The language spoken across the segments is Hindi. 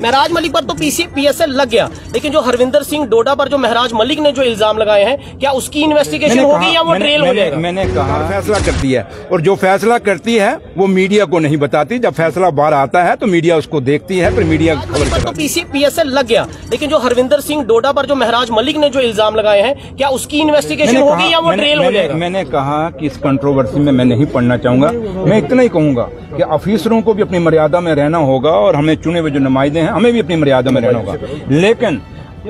महराज मलिक पर तो PSL लग गया, लेकिन जो हरविंदर सिंह डोडा पर जो महराज मलिक ने जो इल्जाम लगाए हैं, क्या उसकी इन्वेस्टिगेशन होगी या वो ट्रेल हो जाएगा? मैंने कहा फैसला करती है, और जो फैसला करती है वो मीडिया को नहीं बताती। जब फैसला बाहर आता है तो मीडिया उसको देखती है, फिर मीडिया खबर तो PSL लग गया, लेकिन जो हरविंदर सिंह डोडा पर जो महराज मलिक ने जो इल्जाम लगाए हैं, क्या उसकी इन्वेस्टिगेशन होगी या वो ट्रेल हो जाएगा? मैंने कहा कि इस कंट्रोवर्सी में मैं नहीं पढ़ना चाहूंगा। मैं इतना ही कहूंगा कि अफीसरों को भी अपनी मर्यादा में रहना होगा, और हमें चुने हुए जो नुमाइंदे हैं हमें भी अपनी मर्यादा में रहना होगा। लेकिन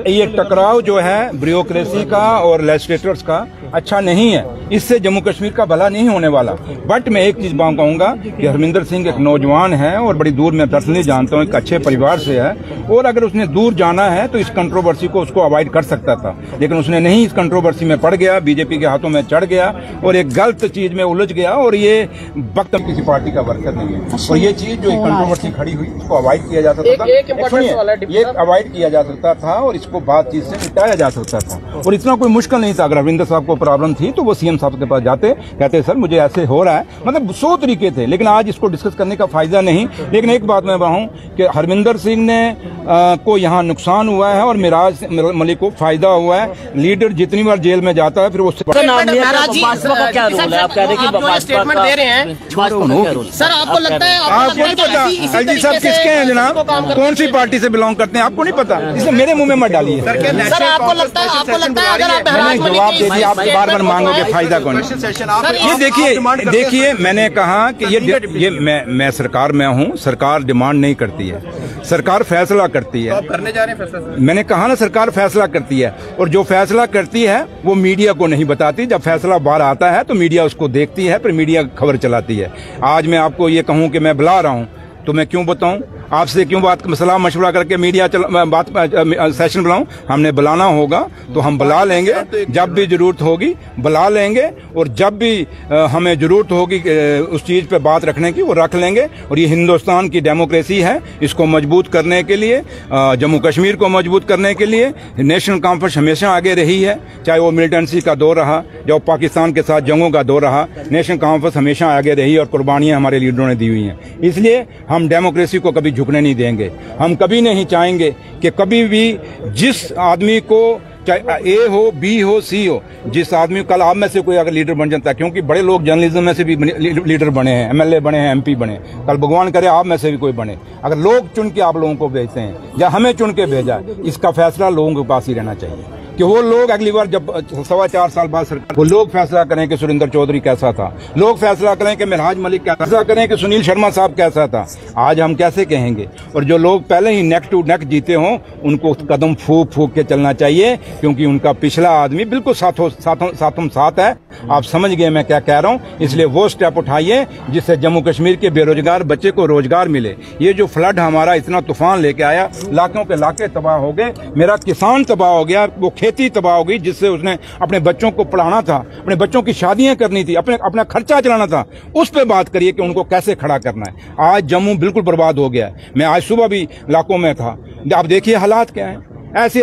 ये टकराव जो है ब्यूरोक्रेसी का और लेजिस्लेटर्स का अच्छा नहीं है, इससे जम्मू कश्मीर का भला नहीं होने वाला। बट मैं एक चीज कहूंगा कि हरविंदर सिंह एक नौजवान है और बड़ी दूर मैं पर्सनली जानता हूँ, एक अच्छे परिवार से है, और अगर उसने दूर जाना है तो इस कंट्रोवर्सी को उसको अवॉइड कर सकता था, लेकिन उसने नहीं, इस कंट्रोवर्सी में पड़ गया, बीजेपी के हाथों में चढ़ गया और एक गलत चीज में उलझ गया। और ये वक्त किसी पार्टी का वर्कर नहीं है, और ये चीज जो कंट्रोवर्सी खड़ी हुई उसको अवॉइड किया जा सकता था, ये अवॉइड किया जा सकता था और इसको बातचीत से निपटाया जा सकता था। और इतना कोई मुश्किल नहीं था। अगर हरविंदर साहब को प्रॉब्लम थी तो वो CM साहब के पास जाते, कहते सर मुझे ऐसे हो रहा है, मतलब 100 तरीके थे, लेकिन आज इसको डिस्कस करने का फायदा नहीं। लेकिन एक बात मैं कहूं कि हरविंदर सिंह ने को यहाँ नुकसान हुआ है और महराज मलिक को फायदा हुआ है। लीडर जितनी बार जेल में जाता है फिर उससे स्टेटमेंट दे रहे हैं सर, आपको लगता है आपको नहीं पता LG साहब किसके हैं जनाब, कौन सी पार्टी से बिलोंग करते हैं, आपको नहीं पता, इसलिए मेरे मुंह में मत डालिए। सर आपको लगता है अगर आप जवाब दे दिया, आप बार बार मांगोगे, फायदा कौन? ये देखिए मैंने कहा कि ये मैं सरकार में हूँ, सरकार डिमांड नहीं करती है, सरकार फैसला करती है। करने जा रहे हैं फैसला। मैंने कहा ना, सरकार फैसला करती है, और जो फैसला करती है वो मीडिया को नहीं बताती। जब फैसला बाहर आता है तो मीडिया उसको देखती है, फिर मीडिया खबर चलाती है। आज मैं आपको ये कहूँ कि मैं बुला रहा हूँ तो मैं क्यों बताऊं, आपसे क्यों बात सलाह मशवरा करके मीडिया बात सेशन बुलाऊं? हमने बुलाना होगा तो हम बुला लेंगे, जब भी जरूरत होगी बुला लेंगे, और जब भी हमें जरूरत होगी उस चीज पे बात रखने की वो रख लेंगे। और ये हिंदुस्तान की डेमोक्रेसी है, इसको मजबूत करने के लिए, जम्मू कश्मीर को मजबूत करने के लिए नेशनल कॉन्फ्रेंस हमेशा आगे रही है। चाहे वो मिलिटेंसी का दौर रहा, जो पाकिस्तान के साथ जंगों का दौर रहा, नेशनल कॉन्फ्रेंस हमेशा आगे रही और कुर्बानियां हमारे लीडरों ने दी हुई हैं। इसलिए हम डेमोक्रेसी को कभी झुकने नहीं देंगे। हम कभी नहीं चाहेंगे कि कभी भी जिस आदमी को, चाहे A हो B हो C हो, जिस आदमी, कल आप में से कोई अगर लीडर बन जाता है, क्योंकि बड़े लोग जर्नलिज्म में से भी लीडर बने हैं, MLA बने हैं, MP बने, कल भगवान करे आप में से भी कोई बने। अगर लोग चुन के आप लोगों को भेजते हैं या हमें चुन के भेजा, इसका फैसला लोगों के पास ही रहना चाहिए कि वो लोग अगली बार जब 4.25 साल बाद सरकार, वो लोग फैसला करें कि सुरेंद्र चौधरी कैसा था, लोग फैसला करें कि महराज मलिक कैसा, फैसला करें कि सुनील शर्मा साहब कैसा था। आज हम कैसे कहेंगे? और जो लोग पहले ही नेक टू नेक जीते हों उनको कदम फूक फूक के चलना चाहिए, क्योंकि उनका पिछला आदमी बिल्कुल साथों साथ है। आप समझ गए मैं क्या कह रहा हूँ। इसलिए वो स्टेप उठाइए जिससे जम्मू कश्मीर के बेरोजगार बच्चे को रोजगार मिले। ये जो फ्लड हमारा इतना तूफान लेके आया, लाखों के लाखे तबाह हो गए, मेरा किसान तबाह हो गया, वो खेती तबाह हो गई, जिससे उसने अपने बच्चों को पढ़ाना था, अपने बच्चों की शादियां करनी थी, अपना खर्चा चलाना था। उस पे बात करिए कि उनको कैसे खड़ा करना है। आज जम्मू बिल्कुल बर्बाद हो गया है। मैं आज सुबह भी इलाकों में था, आप देखिए हालात क्या है। ऐसी